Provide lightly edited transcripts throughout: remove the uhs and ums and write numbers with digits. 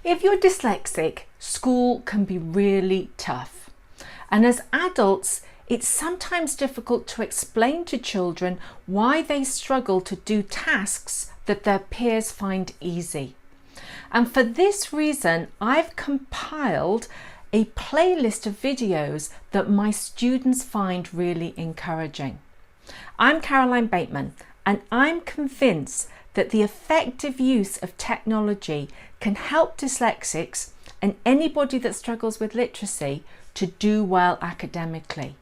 If you're dyslexic, school can be really tough. And as adults, it's sometimes difficult to explain to children why they struggle to do tasks that their peers find easy. And for this reason, I've compiled a playlist of videos that my students find really encouraging. I'm Caroline Bateman, and I'm convinced that the effective use of technology can help dyslexics and anybody that struggles with literacy to do well academically.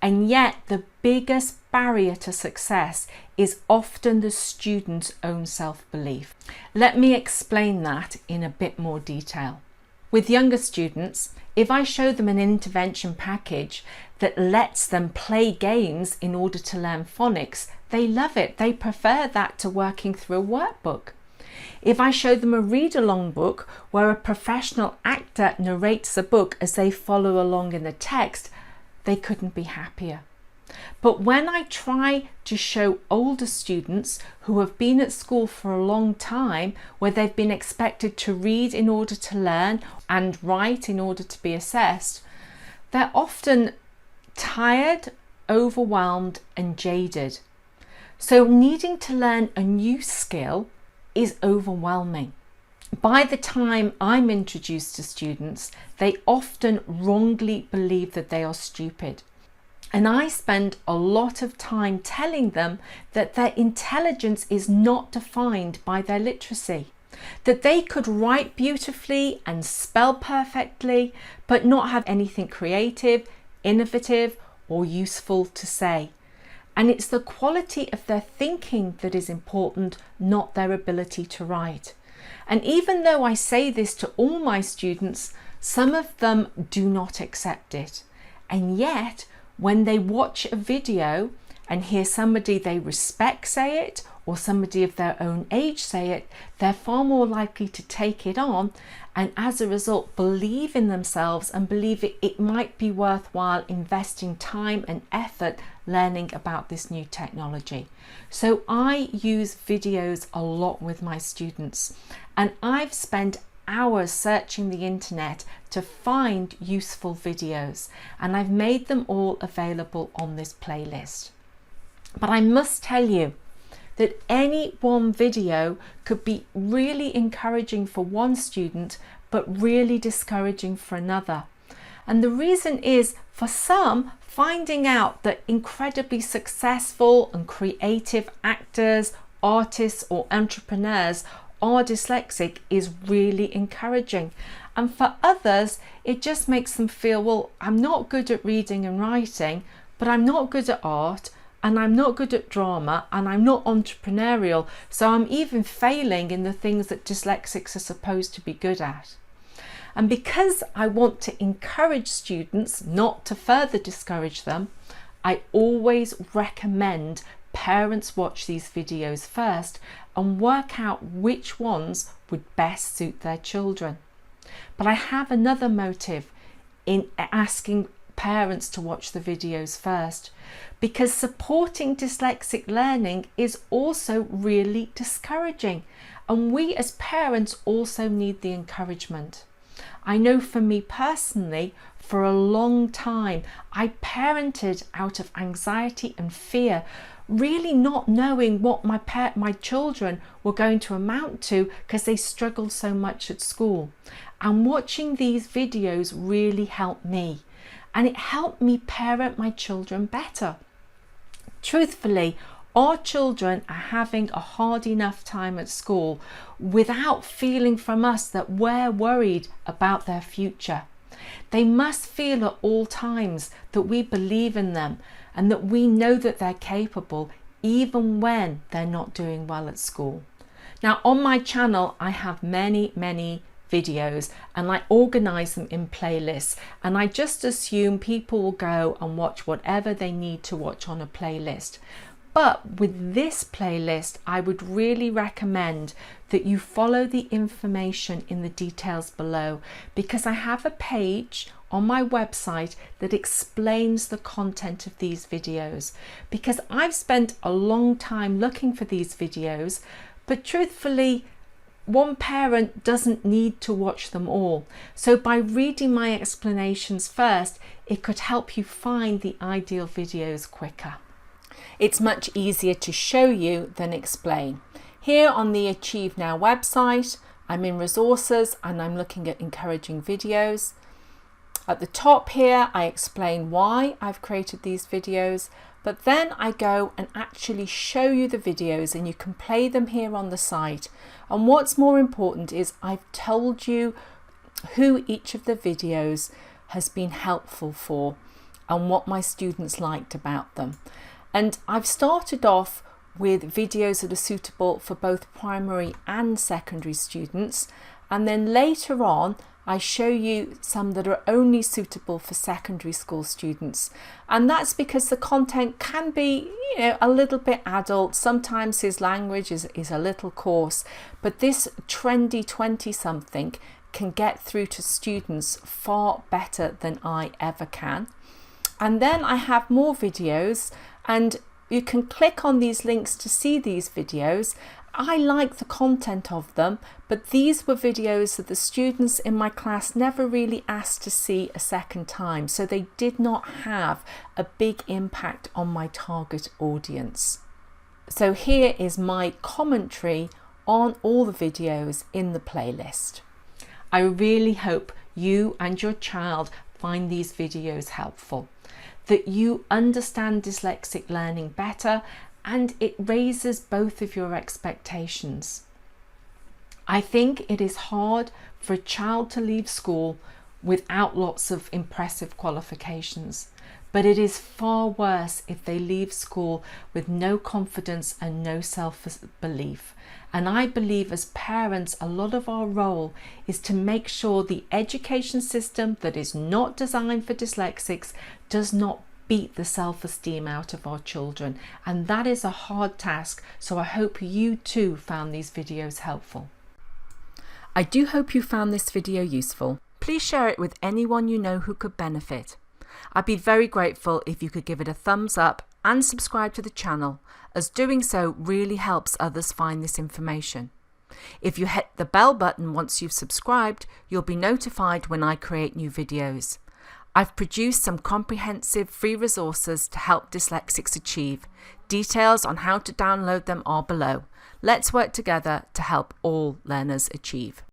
And yet the biggest barrier to success is often the student's own self-belief. Let me explain that in a bit more detail. With younger students, if I show them an intervention package that lets them play games in order to learn phonics, they love it. They prefer that to working through a workbook. If I show them a read-along book where a professional actor narrates the book as they follow along in the text, they couldn't be happier. But when I try to show older students who have been at school for a long time, where they've been expected to read in order to learn and write in order to be assessed, they're often tired, overwhelmed and jaded. So needing to learn a new skill is overwhelming. By the time I'm introduced to students, they often wrongly believe that they are stupid. And I spend a lot of time telling them that their intelligence is not defined by their literacy, that they could write beautifully and spell perfectly, but not have anything creative, innovative, or useful to say. And it's the quality of their thinking that is important, not their ability to write. And even though I say this to all my students, some of them do not accept it. And yet, when they watch a video and hear somebody they respect say it, or somebody of their own age say it, they're far more likely to take it on and as a result believe in themselves and believe it might be worthwhile investing time and effort learning about this new technology. So I use videos a lot with my students, and I've spent hours searching the internet to find useful videos, and I've made them all available on this playlist. But I must tell you that any one video could be really encouraging for one student, but really discouraging for another. And the reason is, for some, finding out that incredibly successful and creative actors, artists or entrepreneurs are dyslexic is really encouraging. And for others, it just makes them feel, well, I'm not good at reading and writing, but I'm not good at art, and I'm not good at drama, and I'm not entrepreneurial, so I'm even failing in the things that dyslexics are supposed to be good at. And because I want to encourage students, not to further discourage them, I always recommend parents watch these videos first and work out which ones would best suit their children. But I have another motive in asking parents to watch the videos first, because supporting dyslexic learning is also really discouraging, and we as parents also need the encouragement. I know for me personally, for a long time, I parented out of anxiety and fear, really not knowing what my children were going to amount to because they struggled so much at school. And watching these videos really helped me, and it helped me parent my children better. Truthfully, our children are having a hard enough time at school without feeling from us that we're worried about their future. They must feel at all times that we believe in them and that we know that they're capable even when they're not doing well at school. Now, on my channel, I have many videos, and I organize them in playlists, and I just assume people will go and watch whatever they need to watch on a playlist. But with this playlist, I would really recommend that you follow the information in the details below, because I have a page on my website that explains the content of these videos, because I've spent a long time looking for these videos, but truthfully, one parent doesn't need to watch them all. So by reading my explanations first, it could help you find the ideal videos quicker. It's much easier to show you than explain. Here on the Achieve Now website, I'm in resources and I'm looking at encouraging videos. At the top here, I explain why I've created these videos, but then I go and actually show you the videos and you can play them here on the site. And what's more important is I've told you who each of the videos has been helpful for and what my students liked about them. And I've started off with videos that are suitable for both primary and secondary students, and then later on I show you some that are only suitable for secondary school students. And that's because the content can be, a little bit adult. Sometimes his language is a little coarse, but this trendy 20-something can get through to students far better than I ever can. And then I have more videos, and you can click on these links to see these videos. I like the content of them, but these were videos that the students in my class never really asked to see a second time, so they did not have a big impact on my target audience. So here is my commentary on all the videos in the playlist. I really hope you and your child find these videos helpful, that you understand dyslexic learning better, and it raises both of your expectations. I think it is hard for a child to leave school without lots of impressive qualifications, but it is far worse if they leave school with no confidence and no self-belief. And I believe as parents, a lot of our role is to make sure the education system that is not designed for dyslexics does not beat the self-esteem out of our children. And that is a hard task. So I hope you too found these videos helpful. I do hope you found this video useful. Please share it with anyone you know who could benefit. I'd be very grateful if you could give it a thumbs up and subscribe to the channel, as doing so really helps others find this information. If you hit the bell button once you've subscribed, you'll be notified when I create new videos. I've produced some comprehensive free resources to help dyslexics achieve. Details on how to download them are below. Let's work together to help all learners achieve.